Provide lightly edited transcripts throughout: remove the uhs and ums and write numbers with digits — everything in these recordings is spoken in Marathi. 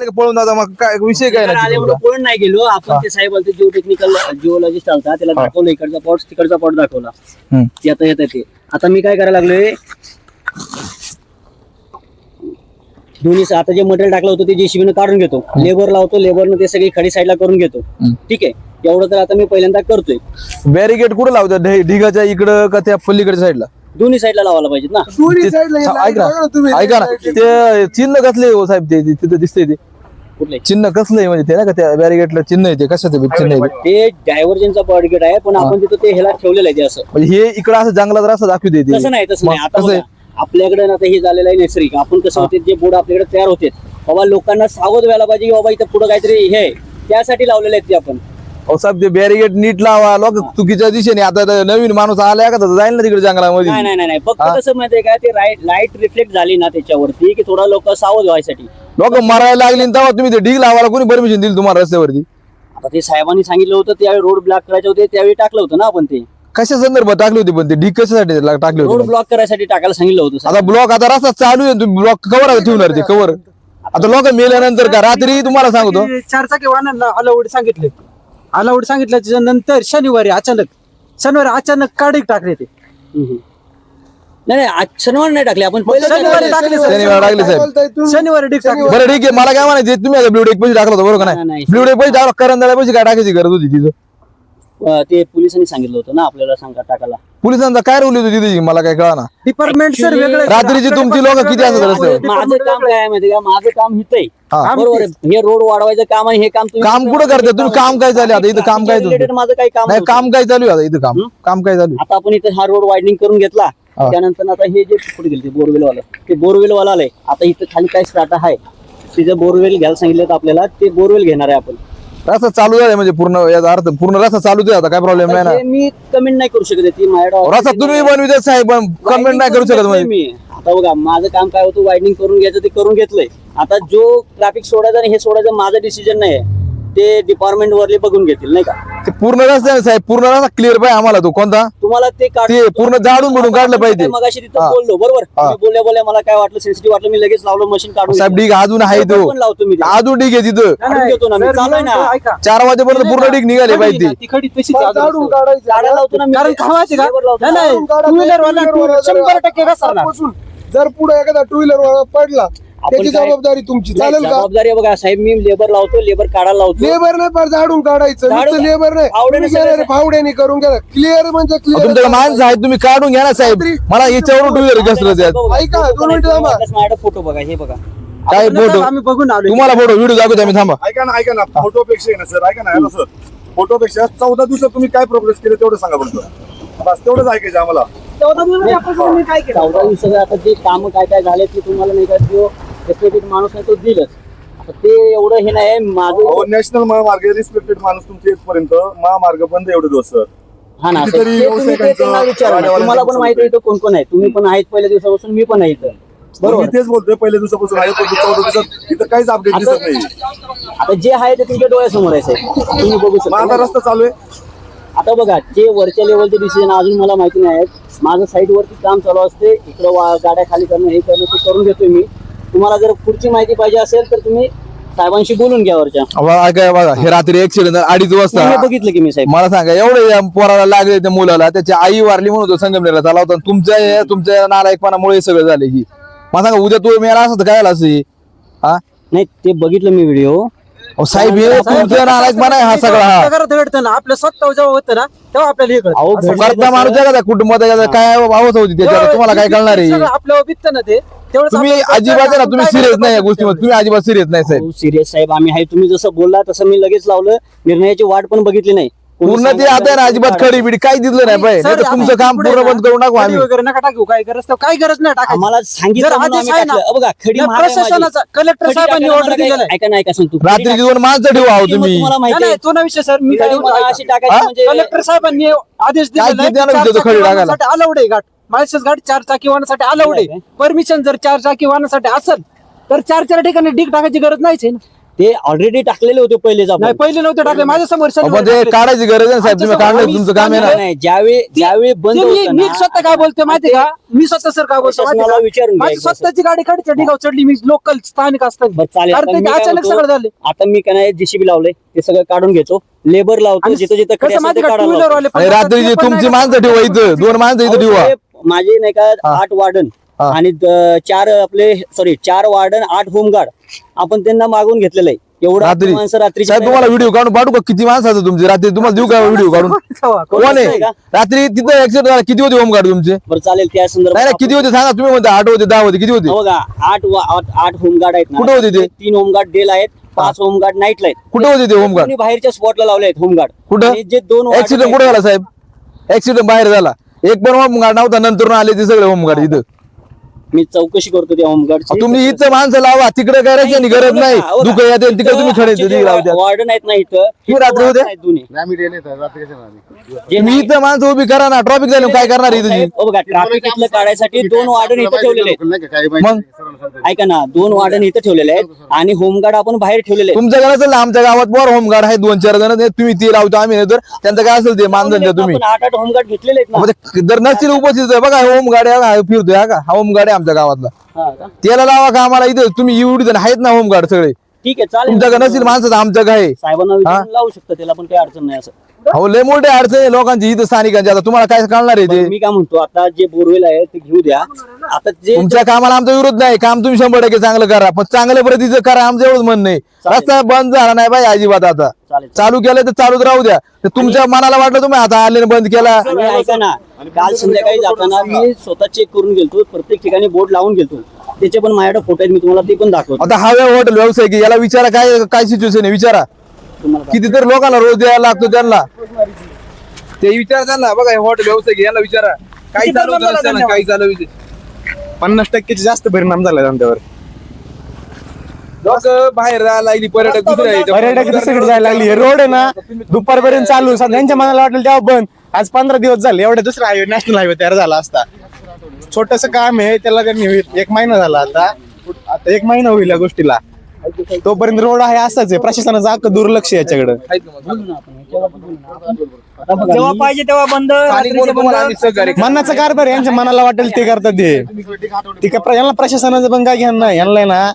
गेले का पळून दादा, मग काय विषय काय नाही तुमचा? पळून नाही गेलो आपण. ते साहेब आलते जिओ टेक्निकल जिओलॉजिस्ट आलता, त्याला दाखवलं इकडचा पॉट तिकडचा पॉट दाखवला. ते आता येत ते. आता मी काय करायला लागलोय, दोन्ही आता जे मटेरियल टाकलं होतं ते जेसीबीने काढून घेतो, लेबर लावतो, लेबरनं ते सगळी खडी साईडला करून घेतो. ठीक आहे, एवढं तर आता मी पहिल्यांदा करतोय. बॅरिकेड कुठं लावतात, ढिगाच्या इकडं का त्या पल्लीकडच्या साईडला? दोन्ही साईडला लावायला पाहिजेत ना. ऐका ना, ते चिन्ह कसले हो साहेब, ते तिथं दिसतंय ते कुठले चिन्ह कसलंय, म्हणजे ते ना का त्या बॅरिकेडला चिन्ह आहे, ते कशाचं चिन्ह आहे? ते डायव्हर्जनचा बॉडगेट आहे, पण आपण तिथं ते ह्याला ठेवलेलं आहे ते असं. म्हणजे हे इकडं असं जंगलात रस्ता दाखवते ते? तसं नाही, तसं नाही. आता बघा, आपल्याकडे आता हे झालेलं आहे नैसर्गिक. आपण कसं होते, जे बोर्ड आपल्याकडे तयार होते बाबा, लोकांना सावध व्हायला पाहिजे की बाबा इथं पुढे काहीतरी हे आहे, त्यासाठी लावलेले आहेत ते आपण. अहो साहेब, ते बॅरिकेड नीट लावा, लोक चुकीच्या दिशेने. आता नवीन माणूस आलाय का, जाईल ना तिकडे जंगलामध्ये? नाही नाही नाही, फक्त कसं माहितीये का, ते लाईट रिफ्लेक्ट झाली ना त्याच्यावरती, की थोडा लोक सावध व्हायसाठी. लोक मरायला लागली तेव्हा तुम्ही ते ढीग लावायला कोणी परमिशन दिली तुम्हाला रस्त्यावरती? आता ते साहेबांनी सांगितलं होतं, त्यावेळी रोड ब्लॉक करायचे होते, त्यावेळी टाकलं होतं ना आपण. ते कशा संदर्भात टाकली होती, पण ते ढीग कशासाठी टाकले रोड होते? ब्लॉक करायसाठी टाकायला सांगितलं होतं. आता ब्लॉक, आता रस्ता चालू आहे, तुम्ही ब्लॉक कवर ठेवणार ते कवर? आता लोक मेल्यानंतर का रात्री तुम्हाला सांगतो, 4 चाकी वाहनांना अलाउड सांगितलं, त्याच्यानंतर शनिवारी अचानक काढी टाकले ते. नाही आज शनिवार नाही टाकले आपण, शनिवारी टाकले साहेब. शनिवारी डिक टाकले. बरं ठीक आहे, मला काय म्हणायचं, तुम्ही आता ब्ल्यू डेक पैसे टाकला होता बरोबर का नाही? ब्ल्यू डेक पैसे टाकला, करंदाला पैसे काय टाकायची गरज होती तिथं? ते पोलिसांनी सांगितलं होतं ना आपल्याला सांगा टाकायला. पोलिसांचा काय रोल होती तिथे, मला काय कळा ना. डिपार्टमेंट सर वेगळे. रात्रीची तुमची लोक किती असतात रस्त्यावर? माझं काम काय आहे माहिती का, माझं काम हित आहे बरोबर आहे. हे रोड वाढवायचं काम आहे, हे काम काम कुठं करता तुम्ही? काम काय चालू आता इथं? काम काय रिलेटेड माझं काही काम नाही, काम काय चालू आहे आता इथं? काम काय चालू आहे आता आपण इथं हा रोड वायडिंग करून घेतला, त्यानंतर आता हे जे कुठे गेले ते बोरवेल वाला, ते बोरवेल वाला आलंय. आता इथं खाली काय स्टार्ट आहे, तिचं बोरवेल घ्यायला सांगितलं आपल्याला, ते बोरवेल घेणार आहे आपण. रस्ता चालू आहे म्हणजे पूर्ण, याचा अर्थ पूर्ण रस्ता चालूच आहे आता, काय प्रॉब्लेम नाही ना? मी कमेंट नाही करू शकत, ती माझ्या रस्ता तुम्ही बनवित साहेब, पण कमेंट नाही करू शकत म्हणजे? मी आता बघा, माझं काम काय होतं, वायडिंग करून घ्यायचं, ते करून घेतलंय. आता जो ट्रॅफिक सोडायचं आणि हे सोडायचं माझं डिसिजन नाही, ते डिपार्टमेंट वरले बघून घेतील नाही का. ते पूर्ण रस्ता आहे साहेब, पूर्ण रस्ता क्लिअर पाहिजे आम्हाला. तो कोणता तुम्हाला ते पूर्ण जाडून बुडून काढलं पाहिजे. मगाशी तिथं बोललो बरोबर, बोलल्या मला काय वाटलं, सेन्सिटिव्ह वाटलं, मी लगेच लावलं मशीन काढून. साहेब ढीग अजून आहे, तो लावतो मी, अजून ढीग आहे तिथं, काढून घेतो ना मी, चालू आहे ना. 4 वाजेपर्यंत पूर्ण ढीग निघाले पाहिजे. तिकडे तशीच काढायला लावतो ना मी. कारण खावायचे का, टू व्हीलर वाला 100% घसरणार. जर पुढे एखादा 2 व्हीलर पडला, त्याची जबाबदारी तुमची, चालेल का? जबाबदारी बघा साहेब, मी लेबर लावतो, लेबर काढायला लावतो. लेबर नाही पण झाडून काढायचं, लेबर नाही फावड्याने करून घ्या. क्लिअर म्हणजे क्लिअर. तुमच्याकडे माणसं आहेत, तुम्ही काढून घ्या ना साहेब. मला याच्यावरून 2 व्हीलर घसरत आहेत. ऐका 2 मिनिटं थांबा. माझ्याकडे फोटो बघा, हे बघा काय फोटो? आम्ही बघून आलो. तुम्हाला फोटो व्हिडिओ दाखवतो आम्ही, थांबा. ऐका ना, फोटोपेक्षा आहे ना सर, ऐका ना सर, फोटोपेक्षा 14 दिवसात तुम्ही काय प्रोग्रेस केले तेवढं सांगा बरं. बस तेवढंच ऐकायचं आम्हाला. 14 दिवसाचं आता जे काम काय झाले ते तुम्हाला नाही का, जो रेस्पेक्टेड माणूस आहे तो दिलंच. आता ते एवढं हे नाही माझं. नॅशनल महामार्ग रिस्पेक्टेड माणूस तुमच्या इथपर्यंत महामार्ग बंद एवढे दिवस सर. हा ना, तुम्हाला पण माहिती आहे कोण कोण आहे, तुम्ही पण आहेत पहिल्या दिवसापासून, मी पण आहे इथं बरोबर. तेच बोलतोय, पहिल्या दिवसापासून आहे, पण 14 दिवसात इथं काहीच अपडेट दिसत नाही. आता जे आहे ते तुमच्या डोळ्यासमोर आहे साहेब, तुम्ही बघू शकता. माझा रस्ता चालू आहे. आता बघा, जे वरच्या लेवलचे डिसिजन अजून मला माहिती नाही आहेत. माझं साईड वरती काम चालू असते, इकडं गाड्या खाली करणं, हे करणं, ते करून घेतोय मी. तुम्हाला जर पुढची माहिती पाहिजे असेल तर तुम्ही साहेबांशी बोलून घ्या वरच्या. काय बघा, हे रात्री ऍक्सिडेंट 2:30 वाजता बघितलं की मी साहेब. मला सांगा, एवढे पोराला लागले त्या मुलाला, त्याची आई वारली म्हणून तो संगमनेरला चालला होता. तुमच्या नालायकपणामुळे सगळं झाले. ही मला सांगा, उद्या तू मेला असं काय असं? हा नाही, ते बघितलं मी व्हिडिओ साहेब. हे तुमच्या नालायकपणा आहे हा सगळा. आपल्या स्वतः जेव्हा होतं ना तेव्हा आपल्याला हे कळतं. करता माणूस आहे का कुटुंबात, काय आवत होती त्याच्यावर, तुम्हाला काय कळणार आहे? आपल्यावर बित्त ना ते तुम्ही अजिबात ना, तुम्ही सिरियस नाही या गोष्टीमध्ये, तुम्ही अजिबात सिरियस नाही साहेब. सिरियस साहेब आम्ही आहे. तुम्ही जसं बोलला तसं मी लगेच लावलं, निर्णयाची वाट पण बघितली नाही. पूर्ण ते आता ना अजिबात खडी बिडी काही दिसलं नाही पाहिजे. तुमचं काम पूर्ण बंद करून टाकू आम्ही. वगैरे नका टाकू, काय गरज काय गरज नाही टाकायची. आम्हाला सांगितलं म्हणून आम्ही टाकलं. बघा, खडी प्रशासनाचा कलेक्टर साहेबांनी ऑर्डर दिलेला. ऐका सांगतो, रात्रीची 2 माणसं ठेवू आहोत तुम्ही. तुम्हाला माहिती आहे तो ना विषय सर, मी अशी टाकायची म्हणजे कलेक्टर साहेबांनी आदेश दिला अलाउड आहे. माळशेज घाट 4 चाकी वाहनासाठी अलाउड आहे. परमिशन जर 4 चाकी वाहनासाठी असेल तर 4 ठिकाणी डिग टाकायची गरज नाहीच आहे ना. ते ऑलरेडी टाकलेले होते पहिलेच आपण. नाही पहिले नव्हते टाकले माझ्या समोर पण ते काढायची गरज आहे साहेब, तुम्ही काढलं तुमचं काम आहे ना. नाही, ज्यावेळी बंद होतं मी ना, स्वतः काय बोलतोय माहिती का, मी स्वतः सर काय बोलतो माहिती प्रशासनाला का? विचारून घ्या माझी एकदा. स्वतःची गाडी काढच्या ठिकाणी चढली, मी लोकल स्थानिक असताना. बरं, चालेल. अरे आता ते मी काय अचानक म्हणतो, सगळं झालं. आता मी काय जेसीबी लावलंय ते सगळं काढून घेतो, लेबर लावतो, आणि जिथं जिथं खडे कसं असेल माहिती ते का, काढायला टू व्हीलर लावतो. वाले पण आणि जातात, रात्री ते जे पण तुमची नाही माणसं ठेवा इथं, 2 माणसं इथं ठेवा. अहो, माझे नाही का 8 वार्डन हा. आणि 4 वार्डन 8 होमगार्ड आपण त्यांना मागून घेतलेलं आहे. एवढं रात्री माणसं रात्री साहेब तुम्हाला व्हिडिओ काढून पाठवू का, किती माणसाचं तुमचे रात्री, तुम्हाला देऊ का व्हिडिओ काढून? कोण आहे आहे का? रात्री तिथं ऍक्सिडेंट झाला, किती होते होमगार्ड तुमचे? बरं चालेल, त्या नाही संदर्भात नाही, किती होते सांगा तुम्ही, म्हणता 8 होते 10 होते, किती होते? बघा 8 होमगार्ड आहेत ना. कुठे होते ते? 3 होमगार्ड डेला आहेत, 5 होमगार्ड नाईटला आहेत. कुठे होते ते होमगार्ड? कोणी बाहेरच्या स्पॉटला लावले आहेत होमगार्ड. कुठं? आणि जे 2 वार्ड ऍक्सिडेंट कुठे झाला साहेब? ऍक्सिडेंट बाहेर झाला, एक पण होमगार्ड नव्हता, नंतर आले ते सगळे होमगार्ड इथं. मी चौकशी करतो त्या होमगार्डची. तुम्ही इथं माणसं लावा, तिकडे काय रस्त्यानी गरज नाही, दुःख येते तिकडे तुम्ही खडे लावत्या. वार्डन आहेत ना इथं, तुम्ही रात्री होते? आहेत दोन्ही. जे तुम्ही इथं माणसं उभी करा ना, ट्रॉफिक झालं काय करणार इथं? साहेब, बघा ट्रॅफिक इथलं काढायसाठी 2 वार्डन इथं ठेवलेले आहेत. मग ऐका ना, 2 वार्डन इथं ठेवलेले आहेत आणि होमगार्ड आपण बाहेर ठेवलेले आहेत. तुमच्या घराचं ना, आमच्या गावात बर होमगार्ड आहे 2-4 जण, ते तुम्ही ते लावतो आम्ही नाही, तर त्यांचं काय असेल ते मानधन द्या तुम्ही. आपण 8 होमगार्ड घेतलेले आहेत ना. म्हणजे जर नसतील उपस्थित तर बघा होमगार्ड आहे, फिरतोय हा का, हा होमगार्ड आहे आमच्या गावातला, हा का? त्याला लावा का आम्हाला इथं. तुम्ही एवढी जण आहेत ना होमगार्ड सगळे, ठीक आहे, चालेल. तुमच्याकडे नसतील माणसं तर आमच्या काय साहेबांना विचारून लावू शकतं, त्याला पण काही अडचण नाही असं. हो. लय मोठे अडचण आहे लोकांची इथं स्थानिकांची, आता तुम्हाला काय कळणार आहे ते? मी काय म्हणतो, आता जे बोरवेल आहे ते घेऊ द्या. आता जे तुमच्या कामाला आमचा विरोध नाही, काम तुम्ही 100% चांगलं करा, पण चांगल्या प्रतीचं करा, आमचं एवढंच म्हणणं नाही. रस्ता बंद झाला नाही पाहिजे अजिबात, आता चालेल. चालू केलं तर चालूच राहू द्या. तर तुमच्या मनाला वाटलं तुम्ही आता आले बंद केला. आणि ऐका ना, काल संध्याकाळी जाताना मी स्वतः चेक करून गेलतो, प्रत्येक ठिकाणी बोर्ड लावून गेलतो, त्याचे पण माझ्याकडे फोटो आहेत, मी तुम्हाला ते पण दाखवतो. आता हव्या हॉटेल व्यवसाय की याला विचारा काय काय सिच्युएशन आहे, विचारा. तुम्हाला कितीतरी लोकांना रोज द्यायला लागतो त्यांना, ते विचारा त्यांना. बघा हॉटेल व्यवसाय याला विचारा काय चालू रस्त्यानं, काय चालू 50% जास्त परिणाम झाला आमच्यावर. लोक बाहेर जायला लागली, पर्यटक पर्यटक दुसरीकडे जायला लागली. हे रोड आहे ना दुपारपर्यंत चालू, त्यांच्या मनाला वाटेल तेव्हा बंद. आज 15 दिवस झाले, एवढा दुसरा हायवे नॅशनल हायवे तयार झाला असता. छोटस काम आहे त्याला, त्यांनी 1 महिना झाला, आता 1 महिना होईल या गोष्टीला. तोपर्यंत रोड आहे असाच आहे, प्रशासनाचं अख्खं दुर्लक्ष आहे याच्याकडे. जेव्हा पाहिजे तेव्हा बंद, मनाचं कारभार यांच्या मनाला वाटेल ते करतात ते. यांना प्रशासनाचं पण काय घेणं नाही, यांना ना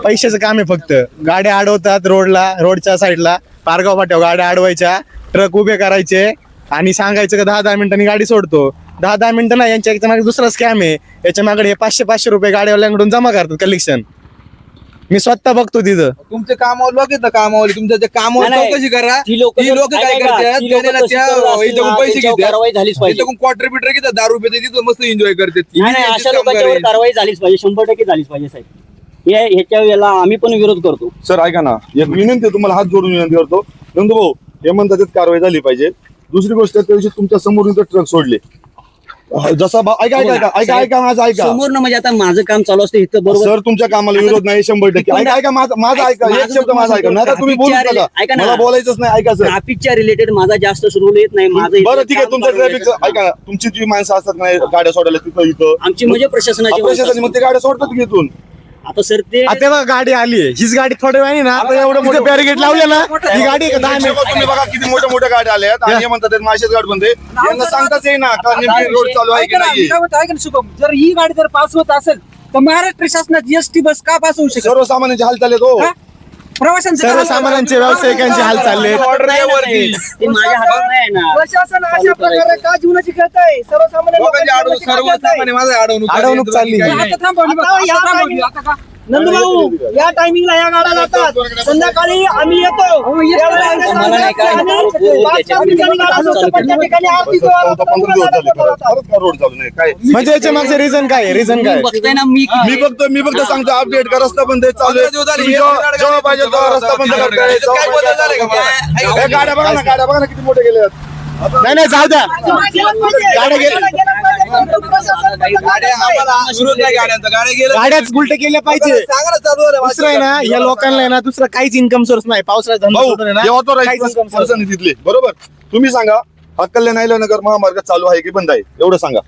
पैशाचं काम आहे फक्त. गाड्या अडवतात रोडला, रोडच्या साईडला पारगाव फाट्यावर गाड्या अडवायच्या, ट्रक उभे करायचे आणि सांगायचं का 10-10 मिनिटांनी गाडी सोडतो. 10-10 मिनिटं नाही, यांच्या मागे दुसरा स्कॅम आहे. याच्या मागे हे 500-500 रुपये गाडीवाल्यांकडून जमा करतात कलेक्शन. मी स्वतः बघतो तिथं. तुमच्या कामावर लोक येतात, कामावर तुमच्या त्या कामावर नाही, चौकशी करा. ती लोक काय करतात, ती लोकं त्याला तशी करत त्या असतील इथं ना, पैसे त्यांच्यावर घेतात, कारवाई झालीच पाहिजे. इथं क्वार्टर बिटर घेतात, 10 रुपये तिथं मस्त एन्जॉय करतात. नाही नाही, अशा लोकांच्यावर कारवाई झालीच पाहिजे, 100% झालीच पाहिजे साहेब. ह्याच्या वेळेला आम्ही पण विरोध करतो. सर ऐका ना, एक विनंती आहे, तुम्हाला हात जोडून विनंती करतो. नंदू भाऊ, हे म्हणतात त्यात कारवाई झाली पाहिजे. दुसरी गोष्ट, त्या दिवशी तुमच्या समोरून ट्रक सोडले, जसा ऐका ऐका ऐका ऐका ऐका माझं ऐका समोर म्हणजे आता माझं काम चालू असतं इथं, बरोबर. सर, तुमच्या कामाला विरोध नाही 100%. ऐका ऐका माझं ऐका, एक शब्द माझा ऐका, नाही तर तुम्ही बोलू नका, ऐका ना. मला बोलायचंच नाही. ऐका सर, ट्रॅफिकच्या रिलेटेड माझा जास्त सुरू येत नाही. माझं बरं ठीक आहे, तुमचं ट्रॅफिकचं ऐका ना. तुमची जी माणसं असतात नाही गाड्या सोडायला तिथं इथं, आमची म्हणजे प्रशासनाची प्रशासनाने मग ते गाड्या सोडतात की इथून. आता सर ते आता बघा गाडी आली, हीच गाडी थोड्या वेळाने ना आता एवढं मोठं बॅरिकेड लावले ना, ही गाडी 10 मिनिट. तुम्ही बघा किती मोठ्या मोठ्या गाड्या आल्यात आणि हे म्हणतात माझीच गाडी बंद आहे. यांना सांगताच येईना का नेमकी रोड चालू आहे की नाही. ऐका ना शुभम, जर ही गाडी जर पास होत असेल तर महाराष्ट्र शासनाची एसटी बस का पास होऊ शकत? सर्वसामान्यांची हालचाल आहेत हो. प्रवाशांचं सर्वसामान्यांचे व्यावसायिकांचे हाल चालले. ते माझ्या हातात नाही ना. प्रशासन अशा प्रकारे का जीवनाची खेळत आहे? सर्वसामान्य लोकांची अडवणूक, सर्वसामान्य माझं अडवणूक चालली. नंदूभाऊ, या टायमिंगला या गाड्या जातात, संध्याकाळी आम्ही येतो. मला नाही काय, रोड चालू नाही काय. म्हणजे याच्या मागचे रिझन काय आहे? रिझन काय? बघताय ना मी मी फक्त सांगतो अपडेट का रस्ता बंद आहे, चालू आहे. तुम्ही जेव्हा पाहिजे तेव्हा रस्ता बंद करताय. काय बदल झाले का मला? हे गाड्या बघा ना, गाड्या बघा ना किती मोठे गेले. नाही नाही, जाऊ द्या. गाड्या आम्हाला विरोध नाही गाड्यांचा, गाड्या गेल्या गाड्याच उलट केल्या पाहिजे. चांगलं चालू आहे. दुसरं आहे ना, या लोकांना आहे ना दुसरं काहीच इन्कम सोर्स नाही. पावसाळ्यात धंदा भाऊ, सोडून आहे ना, जेव्हा तो काहीच income source पर्सन तिथले बरोबर, तुम्ही सांगा हा कल्याण नगर महामार्ग चालू आहे की बंद आहे, एवढं सांगा.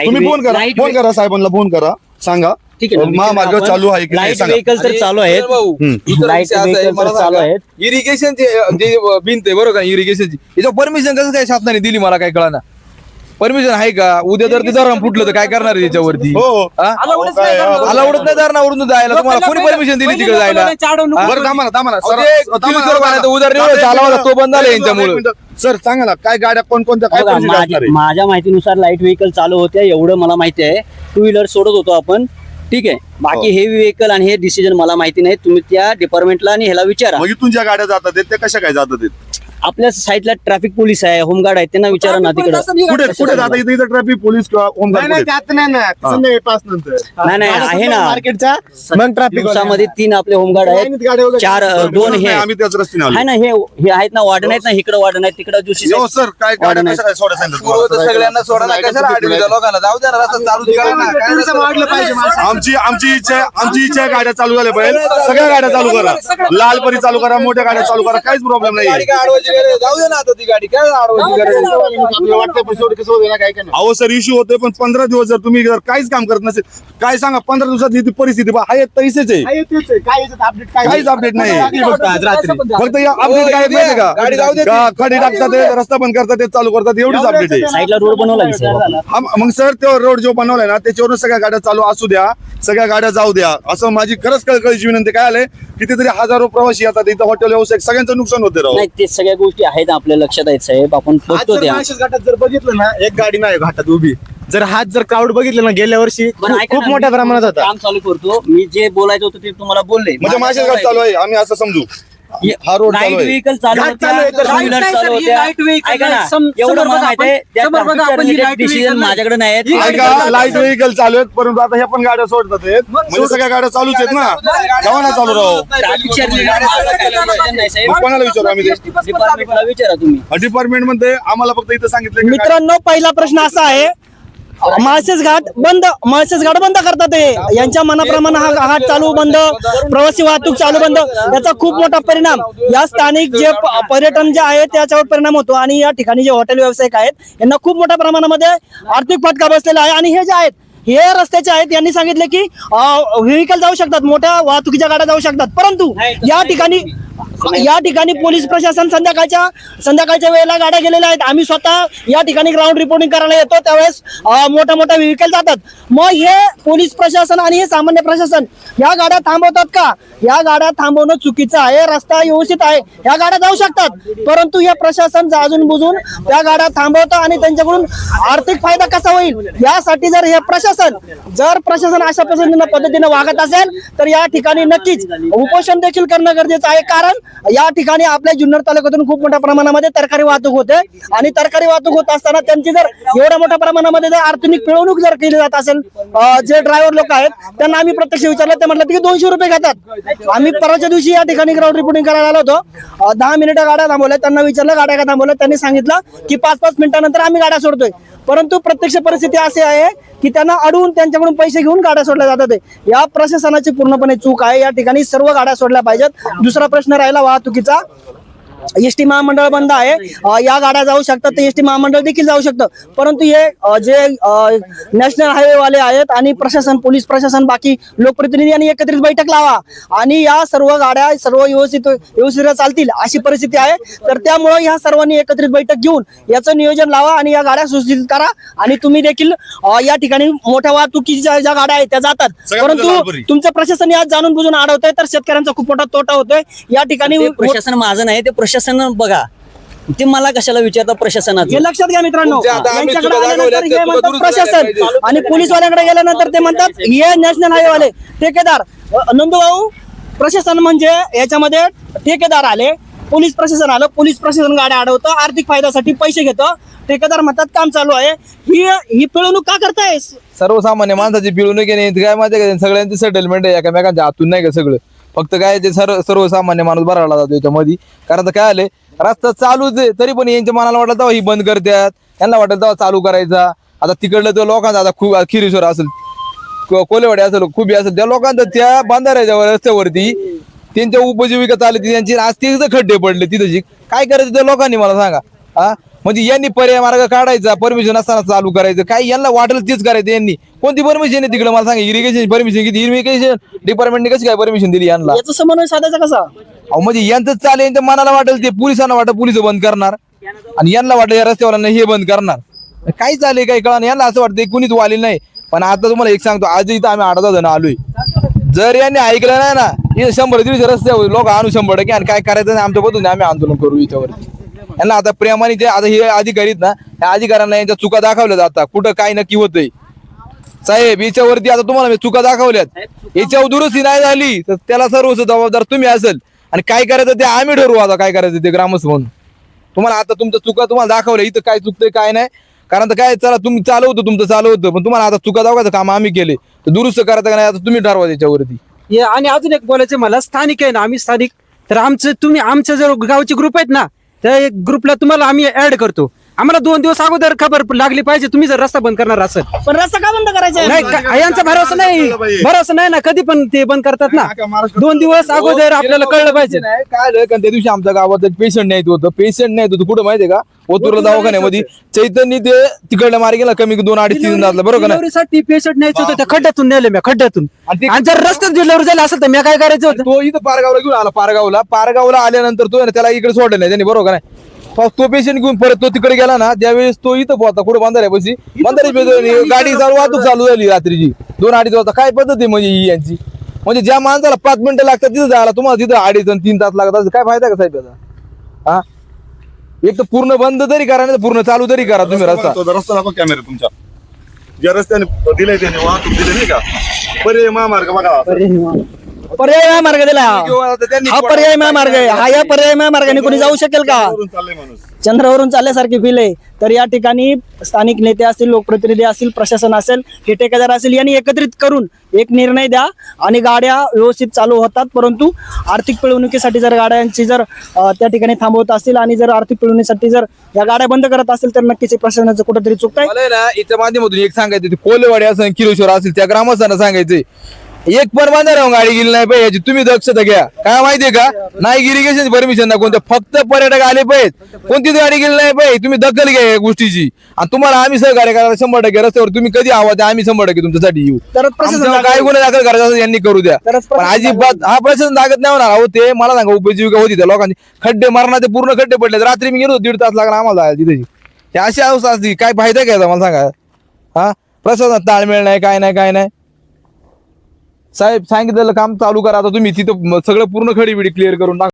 तुम्ही फोन करा साहेबांना, फोन करा, सांगा ठीक आहे ना, महामार्ग चालू आहे की नाही लाईट सांगा. व्हेकल तर चालू आहेत. भाऊ, दुसरा लाईट विषय असा आहे, व्हेकल मला तर चालू सांगा, आहेत. इरिगेशनचे जे भिंत आहे बरोबर का इरिगेशनची याच्यावर परमिशन कसं काय शासनाने दिली मला काय कळना. परमिशन आहे का? उद्या जर ते धरण फुटलं तर काय करणार आहे त्याच्यावरती? हो अलाउडच काय, नाही करणार. अलाउडच नाही धरणावरून जायला. तुम्हाला कोणी परमिशन दिली तिकडे जायला? बरं थांबा ना थांबा ना अहो, सर, ते थांबा किती ना, जोर मारायचा, उदाहरण थांबा, चालवा एक होता, तो बंद झाला मिनिट. यांच्यामुळे. एक मिनिट. सर सांगा ना काय गाड्या कोणत्या काय बघा, परिस्थिती असणार आहे? माझ्या माहितीनुसार लाईट व्हेकल चालू होत्या एवढं मला माहिती आहे. टू व्हीलर सोडत होतो आपण, ठीक आहे. बाकी हेवी व्हेकल आणि हे डिसिजन मला माहिती नाही. तुम्ही त्या डिपार्टमेंटला आणि ह्याला विचारा. मग इथून ज्या गाड्या जातात आहेत, त्या कशा काय जातात आहेत? आपल्या साईडला ट्रॅफिक पोलीस आहे, होमगार्ड आहे, त्यांना विचारा ना तिकडे. कुठे कुठे जातात इथे इथं ट्रॅफिक पोलीस किंवा होमगार्ड नाही कुठे? त्यात नाही ना संध्याकाळी 5 नंतर नाही, नाही, आहे ना. मार्केटचा मग ट्रॅफिक दिवसामध्ये 3 आपले होमगार्ड आहेत, 4 2 हे नाही, आम्ही त्याच रस्त्याने आलो. आहे ना. हे आहेत ना, वार्डन आहेत ना, इकडे वार्डन आहेत, तिकडे जोशी हो साहेब. सर काय गाड्या वाढणार. कशा काय सोडा सांगितलं पूर्व तर तुम्हाला? सगळ्यांना सोडा ना, कशाला आडवी लोकांना जाऊ द्या ना, रस्ता चालू करा ना. काय रस्ता- आमची इच्छा आहे गाड्या चालू झाल्या पाहिजे. सगळ्या गाड्या चालू करा, लालपरी चालू करा, मोठ्या गाड्या चालू करा, काहीच प्रॉब्लेम गाडी नाही. काय अडवायची गरज आहे? जाऊ दे ना आता ती गाडी काय अडवायची गरज आहे? अहो सर इश्यू होतोय पण 15 दिवस जर तुम्ही जर काहीच काम करत नसेल, काय सांगा 15 दिवसात ही परिस्थिती आहे तैसेच आहे, काहीच अपडेट नाही. फक्त या अपडेट काय माहिती गाडी जाऊ दे. का खडी टाकतात ते, रस्ता बंद करतात ते, चालू करतात, एवढीच अपडेट आहे. साईडला रोड बनवला की साहेब? हा मग सर तो रोड जो बनवलाय ना त्याच्यावरून सगळ्या गाड्या चालू असू द्या, सगळ्या गाड्या जाऊ द्या, असं माझी खरंच कळकळीची विनंती. काय आलंय कितीतरी हजारो प्रवासी येतात इथं, हॉटेल व्यावसायिक सगळ्यांचं नुकसान होते राव. नाही, ते सगळ्या गोष्टी आहेत आपल्या लक्षात आहेत साहेब, आपण बघतो त्या. घाटात जर बघितलं ना एक गाडी नाही घाटात उभी, जर हात जर क्राऊड बघितलं ना गेल्या वर्षी पण ऐका खूप ना, मोठ्या मी प्रमाणात होता. काम चालू करतो. मी जे बोलायचं होतं ते तुम्हाला बोलले. म्हणजे माझ्याच गाडी चालू आहे, आम्ही असं समजू हा रोड लाईट चालू आहे. व्हेकल चालू घाट होत्या, चालू आहे, तर टू व्हीलर नाही, चालू सर, ही होत्या. लाईट व्हेकल ऐका ना, नाही. समोर एवढं बघा मला माहिती आहे, आपण- त्या समोर बघा आपण, ही traffic लाईट डिसिजन व्हेकल माझ्याकडे नाही आहेत. ऐका लाईट व्हेकल चालू आहेत परंतु आता ह्या पण गाड्या सोडतात आहेत, म्हणजे सगळ्या गाड्या चालूच आहेत ना, केव्हा नाही चालू राहू. ट्रॅफिकच्या related मला काही decision नाही साहेब. मग कोणाला विचारू आम्ही ते? डिपार्टमेंटला विचारा तुम्ही. डिपार्टमेंट मध्ये आम्हाला फक्त इथं सांगितलं की मित्रांनो, पहिला प्रश्न असा आहे, माळशेज घाट बंद करतात हे. यांच्या मनाप्रमाणे हा घाट चालू बंद, प्रवासी वाहतूक चालू बंद, याचा खूप मोठा परिणाम या स्थानिक जे पर्यटन जे आहे त्याच्यावर परिणाम होतो. आणि या ठिकाणी जे हॉटेल व्यावसायिक आहेत यांना खूप मोठ्या प्रमाणामध्ये आर्थिक फटका बसलेला आहे. आणि हे जे आहेत हे रस्त्याचे आहेत, यांनी सांगितले की व्हेकल जाऊ शकतात, मोठ्या वाहतुकीच्या गाड्या जाऊ शकतात, परंतु या ठिकाणी पोलीस प्रशासन संध्याकाळच्या वेळेला गाड्या गेलेल्या आहेत. आम्ही स्वतः या ठिकाणी ग्राउंड रिपोर्टिंग करायला येतो त्यावेळेस मोठ्या व्हेकल जातात. मग हे पोलीस प्रशासन आणि हे सामान्य प्रशासन या गाड्या थांबवतात का? या गाड्या थांबवणं चुकीचं आहे. रस्ता व्यवस्थित आहे, या गाड्या जाऊ शकतात, परंतु हे प्रशासन जाजून बुजून त्या गाड्या थांबवतं आणि त्यांच्याकडून आर्थिक फायदा कसा होईल यासाठी जर प्रशासन अशा पद्धतीने वागत असेल तर या ठिकाणी नक्कीच उपोषण देखील करणं गरजेचं आहे. कारण या ठिकाणी आपल्या जुन्नर तालुक्यातून खूप मोठ्या प्रमाणामध्ये तरकारी वाहतूक होते आणि तरकारी वाहतूक होत असताना त्यांची जर एवढ्या मोठ्या प्रमाणामध्ये जर आर्थिक पिळवणूक जर केली जात असेल, जे ड्रायव्हर लोक आहेत त्यांना आम्ही प्रत्यक्ष विचारलं, ते म्हटलं की 200 रुपये घेतात. आम्ही परवाच्या दिवशी या ठिकाणी ग्राउंड रिपोर्टिंग करायला आलो होतो. 10 मिनिटं गाड्या थांबवल्या, त्यांना विचारलं गाड्या का थांबवल्या, त्यांनी सांगितलं की 5-5 मिनिटानंतर आम्ही गाड्या सोडतोय. परंतु प्रत्यक्ष परिस्थिती अशी आहे की त्यांना अडवून त्यांच्याकडून पैसे घेऊन गाड्या सोडल्या जातात. या प्रशासनाची पूर्णपणे चूक आहे. या ठिकाणी सर्व गाड्या सोडल्या पाहिजेत. दुसरा प्रश्न राहिला वाहतुकीचा. एसटी महामंडळ बंद आहे, या गाड्या जाऊ शकतात, तर एसटी महामंडळ देखील जाऊ शकतं, परंतु हे जे नॅशनल हायवे वाले आहेत आणि प्रशासन, पोलीस प्रशासन, बाकी लोकप्रतिनिधी यांनी एकत्रित बैठक लावा आणि या सर्व गाड्या व्यवस्थित चालतील अशी परिस्थिती आहे. तर त्यामुळे ह्या सर्वांनी एकत्रित बैठक घेऊन याचं नियोजन लावा आणि या गाड्या सुस्थित करा. आणि तुम्ही देखील या ठिकाणी मोठ्या वाहतुकीच्या ज्या गाड्या आहेत त्या जातात, परंतु तुमचं प्रशासन यात जाणून बुजून अडवतंय, तर शेतकऱ्यांचा खूप मोठा तोटा होतोय. या ठिकाणी प्रशासन माझं नाही, ते प्रशासन बघा. ते मला कशाला विचारता प्रशासनाचं? हे लक्षात घ्या मित्रांनो, तुमच्या आता आम्ही यांच्याकडे चुका आल्यानंतर दाखवल्या, हे ते म्हणतात दुरुस्त प्रशासन करायला पाहिजे. आणि पोलीसवाल्याकडे गेल्यानंतर ते म्हणतात हे नॅशनल हायवे वाले ठेकेदार. नंदूभाऊ, प्रशासन म्हणजे याच्यामध्ये ठेकेदार आले, पोलीस प्रशासन आलं, पोलीस प्रशासन गाड्या अडवतं, आर्थिक फायद्यासाठी पैसे घेतं, ठेकेदार म्हणतात काम चालू आहे. ही पिळवणूक का करताय? सर्वसामान्य माणसाची पिळवणूक आहे काय माहिती आहे का, सगळ्यांची सेटलमेंट आहे एकमेकांच्या हातून, नाही का सगळं. फक्त काय ते सर्वसामान्य माणूस भरायला जातो याच्यामध्ये. कारण तर काय आले, रस्ता चालूच आहे तरी पण यांच्या मनाला वाटलं तेव्हा ही बंद करतात, यांना वाटलं तेव्हा चालू करायचा. आता तिकडलं तर लोकांचा आता खूप खिरीश्वर असेल, कोलेवाडी असेल, खुबी असेल, त्या लोकांचा त्या बांधाऱ्याच्या रस्त्यावरती त्यांच्या उपजीविका चालली त्यांची. आज तिथं खड्डे पडले, तिथं काय करायचं त्या लोकांनी मला सांगा. म्हणजे यांनी पर्याय मार्ग काढायचा, परमिशन असताना चालू करायचं, काय यांना वाटेल तेच करायचं. यांनी कोणती परमिशन आहे तिकडे मला सांगा, इरिगेशन परमिशन किती, इरिगेशन डिपार्टमेंटने कशी काय परमिशन दिली यांना? याचा समन्वय साधायचा कसा? अहो म्हणजे यांचं चालेल, यांच्या मनाला वाटेल ते, पोलिसांना वाटत पोलिस बंद करणार आणि यांना वाटलं या रस्त्यावर हे बंद करणार. काय चालेल काही कळणार, यांना असं वाटतं कुणीच वालेलं नाही. पण आता तुम्हाला एक सांगतो, आज इथं आम्ही 8-10 जण आलोय, जर यांनी ऐकलं नाही ना, इथं 100-150 रस्त्यावर लोक आणू 100% आणि काय करायचं नाही आमच्या पद्धतीने आम्ही आंदोलन करू याच्यावरती. यांना आता प्रेमाने ते आता हे अधिकारीत ना, त्या अधिकाऱ्यांना यांच्या चुका दाखवल्या जातात, कुठं काय नक्की होतंय. साहेब याच्यावरती आता तुम्हाला मी चुका दाखवल्यात, याच्यावर दुरुस्ती नाही झाली तर त्याला सर्व जबाबदार तुम्ही असेल आणि काय करायचं ते आम्ही ठरवू. आता काय करायचं ते ग्रामस्थ म्हणून. तुम्हाला आता तुमच्या चुका तुम्हाला दाखवल्या, इथं काय चुकतंय काय नाही. कारण तर काय, चला तुम्ही चालू होतं तुमचं चालू होतं, पण तुम्हाला आता चुका दाखवायचं काम आम्ही केले, तर दुरुस्त करायचं का नाही आता तुम्ही ठरवा त्याच्यावरती. आणि अजून एक बोलायचं मला, स्थानिक आहे ना, आम्ही स्थानिक, तर आमच्या जर गावचे ग्रुप आहेत ना, त्या ग्रुपला तुम्हाला आम्ही ऍड करतो. आम्हाला 2 दिवस अगोदर खबर लागली पाहिजे तुम्ही जर रस्ता बंद करणार असेल. पण रस्ता का बंद करायचा नाही यांचा भरोसा नाही ना, कधी पण ते बंद करतात ना. 2 दिवस अगोदर आपल्याला कळलं पाहिजे. काय आलं कारण त्या दिवशी आमच्या गावात एक पेशंट नाही होतं, कुठं माहितीये का, ओतूरला दवाखान्यामध्ये चैतन्य ते तिकडल्या मार्गेला कमी 2-2.5-3 जातलं, बरोबर का नाही? साठी पेशंट न्यायचं होतं, त्या खड्ड्यातून नेले मी खड्ड्यातून. आणि ते- आणि जर रस्त्यात डिलिव्हरी झाली असेल तर मी काय करायचं होतं? तो इथं पारगावला घेऊन आला, पारगावला आल्यानंतर तो आहे ना, त्याला इकडे सोडलं नाही त्यांनी, बरोबर का नाही? तो पेशंट घेऊन परत तो तिकडे गेला ना, त्यावेळेस तो इथं पोहता कुठे बंधाऱ्यापाशी, गाडी वाहतूक चालू झाली रात्रीची 2-2.5 वाजता. काय पद्धत आहे म्हणजे ही यांची? म्हणजे ज्या माणसाला 5 मिनिटं लागतात तिथं जायला, तुम्हाला तिथं 2.5-3 तास लागतात. काय फायदा का साहेब याचा? हा, एक तर पूर्ण बंद तरी करा, नाही तर पूर्ण चालू तरी करा तुम्ही रस्ता. रस्ता दाखवा कॅमेरा तुमच्या, ज्या रस्त्याने दिलाय त्याने वाहतूक दिली नाही का, पर्याय महामार्ग बघा. पर्याय महामार्ग दिला, त्यांनी हा पर्याय महामार्ग आहे. हा या पर्याय महामार्गाने कोणी जाऊ शकेल का? वरून चाललंय माणूस. चंद्रावरून चालल्यासारखी फील आहे. तर या ठिकाणी स्थानिक नेते असतील, लोकप्रतिनिधी असतील, प्रशासन असेल, हे ठेकेदार असेल, यांनी एकत्रित करून एक निर्णय द्या आणि गाड्या व्यवस्थित चालू होतात. परंतु आर्थिक पिळवणुकीसाठी जर गाड्यांची जर त्या ठिकाणी थांबवत असतील आणि जर आर्थिक पिळवणुकीसाठी जर या गाड्या बंद करत असतील तर नक्कीच प्रशासनाचं कुठेतरी चुकतंय. मला ना इथं माध्यमातून एक सांगायचं, कोलेवाडी असेल, किलोश्वर असेल, त्या ग्रामस्थांना सांगायचंय, एक पण बांधायला गाडी गेली नाही पाहिजे, याची तुम्ही दक्षता घ्या. काय माहितीये का, नाही इरिगेशन परमिशन ना कोणतं, फक्त पर्यटक आले पाहिजेत, कोणतीच गाडी गेली नाही पाहिजे. तुम्ही दखल घ्या या गोष्टीची आणि तुम्हाला आम्ही सहकार्य करायला 100% रस्त्यावर तुम्ही कधी आवाज आम्ही 100% तुमच्यासाठी येऊ. तरच प्रशासन आमच्यावर काय गुन्हे दाखल करायचा असेल यांनी करू द्या, तरच पण प्रशासन अजिबात हा प्रशासन दाखत नाही होणार. अहो ते मला सांगा, उपजीविका होती त्या लोकांची, खड्डे मारणार, पूर्ण खड्डे पडले. रात्री मी गेलो 1.5 तास लागला आम्हाला जायला तिथे. हे अशी अवस्था असती, काय फायदा घ्यायचा मला सांगा? हा, प्रशासनात ताळमेळ नाही, काय नाही. साहेब सांगितलेलं काम चालू करा. आता तुम्ही तिथं सगळं पूर्ण खडी बिडी क्लिअर करून टाका.